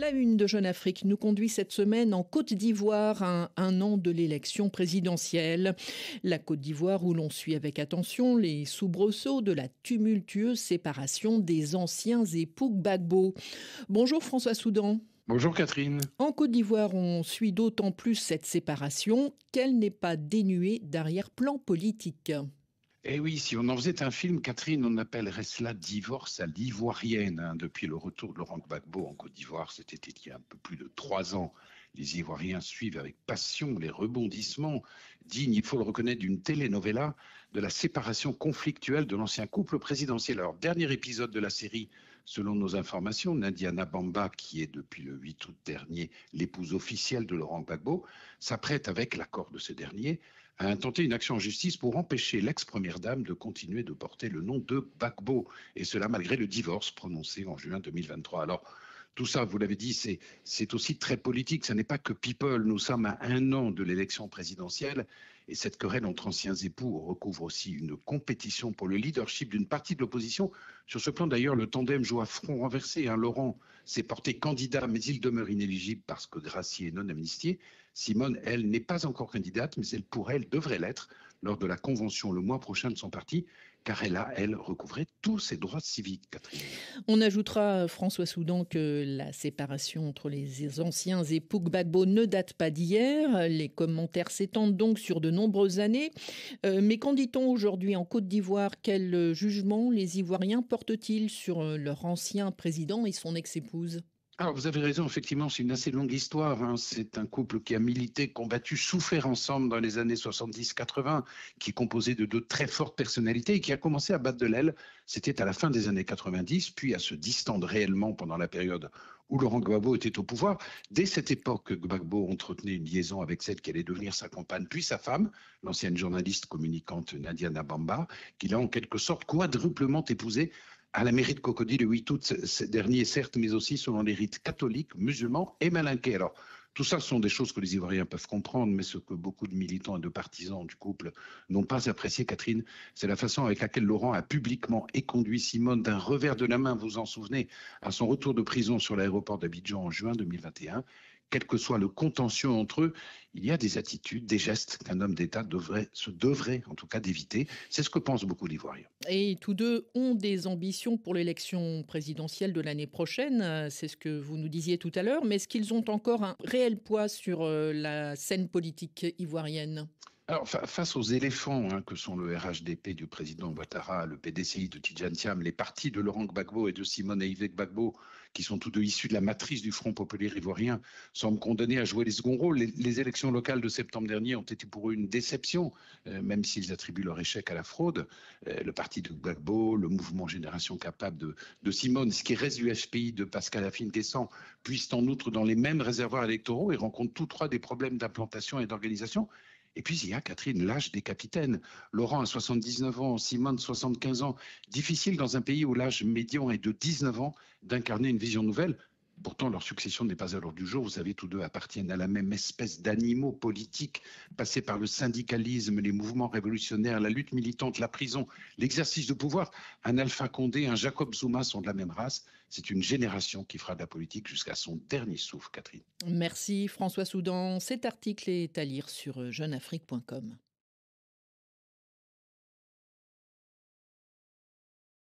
La une de Jeune Afrique nous conduit cette semaine en Côte d'Ivoire à un an de l'élection présidentielle. La Côte d'Ivoire où l'on suit avec attention les soubresauts de la tumultueuse séparation des anciens époux Gbagbo. Bonjour François Soudan. Bonjour Catherine. En Côte d'Ivoire, on suit d'autant plus cette séparation qu'elle n'est pas dénuée d'arrière-plan politique. Eh oui, si on en faisait un film, Catherine, on appellerait cela divorce à l'ivoirienne. Depuis le retour de Laurent Gbagbo en Côte d'Ivoire, c'était il y a un peu plus de 3 ans. Les Ivoiriens suivent avec passion les rebondissements dignes, il faut le reconnaître, d'une telenovela de la séparation conflictuelle de l'ancien couple présidentiel. Alors, dernier épisode de la série, selon nos informations, Nadia Nabamba, qui est depuis le 8 août dernier l'épouse officielle de Laurent Gbagbo, s'apprête avec l'accord de ce dernier à intenter une action en justice pour empêcher l'ex-première dame de continuer de porter le nom de Gbagbo. Et cela malgré le divorce prononcé en juin 2023. Alors, tout ça, vous l'avez dit, c'est aussi très politique. Ce n'est pas que people. Nous sommes à 1 an de l'élection présidentielle et cette querelle entre anciens époux recouvre aussi une compétition pour le leadership d'une partie de l'opposition. Sur ce plan, d'ailleurs, le tandem joue à front renversé. Laurent s'est porté candidat, mais il demeure inéligible parce que gracié et non amnistié. Simone, elle, n'est pas encore candidate, mais elle devrait l'être lors de la convention le mois prochain de son parti, car elle a, elle, recouvré tous ses droits civiques, Catherine. On ajoutera, François Soudan, que la séparation entre les anciens époux Gbagbo ne date pas d'hier. Les commentaires s'étendent donc sur de nombreuses années. Mais qu'en dit-on aujourd'hui en Côte d'Ivoire? Quel jugement les Ivoiriens portent-ils sur leur ancien président et son ex-épouse? Alors, vous avez raison, effectivement, c'est une assez longue histoire. C'est un couple qui a milité, combattu, souffert ensemble dans les années 70-80, qui est composé de 2 très fortes personnalités et qui a commencé à battre de l'aile. C'était à la fin des années 90, puis à se distendre réellement pendant la période où Laurent Gbagbo était au pouvoir. Dès cette époque, Gbagbo entretenait une liaison avec celle qui allait devenir sa compagne, puis sa femme, l'ancienne journaliste communicante Nadia Nabamba, qu'il a en quelque sorte quadruplement épousée à la mairie de Cocody le 8 août dernier, certes, mais aussi selon les rites catholiques, musulmans et malinqués. Alors, tout ça, ce sont des choses que les Ivoiriens peuvent comprendre, mais ce que beaucoup de militants et de partisans du couple n'ont pas apprécié, Catherine, c'est la façon avec laquelle Laurent a publiquement éconduit Simone d'un revers de la main, vous vous en souvenez, à son retour de prison sur l'aéroport d'Abidjan en juin 2021. Quel que soit le contentieux entre eux, il y a des attitudes, des gestes qu'un homme d'État devrait en tout cas d'éviter. C'est ce que pensent beaucoup d'Ivoiriens. Et tous deux ont des ambitions pour l'élection présidentielle de l'année prochaine. C'est ce que vous nous disiez tout à l'heure. Mais est-ce qu'ils ont encore un réel poids sur la scène politique ivoirienne ? Alors, face aux éléphants que sont le RHDP du président Ouattara, le PDCI de Tidjane Thiam, les partis de Laurent Gbagbo et de Simone Aïvé Gbagbo, qui sont tous deux issus de la matrice du Front populaire ivoirien, semblent condamnés à jouer les seconds rôles. Les élections locales de septembre dernier ont été pour eux une déception, même s'ils attribuent leur échec à la fraude. Le parti de Gbagbo, le mouvement Génération Capable de Simone, ce qui reste du HPI de Pascal Afine-Guessant, puissent en outre dans les mêmes réservoirs électoraux et rencontrent tous 3 des problèmes d'implantation et d'organisation. Et puis il y a, Catherine, l'âge des capitaines. Laurent a 79 ans, Simone 75 ans. Difficile dans un pays où l'âge médian est de 19 ans d'incarner une vision nouvelle. Pourtant, leur succession n'est pas à l'ordre du jour. Vous savez, tous deux appartiennent à la même espèce d'animaux politiques, passés par le syndicalisme, les mouvements révolutionnaires, la lutte militante, la prison, l'exercice de pouvoir. Un Alpha Condé, un Jacob Zuma sont de la même race. C'est une génération qui fera de la politique jusqu'à son dernier souffle, Catherine. Merci François Soudan. Cet article est à lire sur jeuneafrique.com.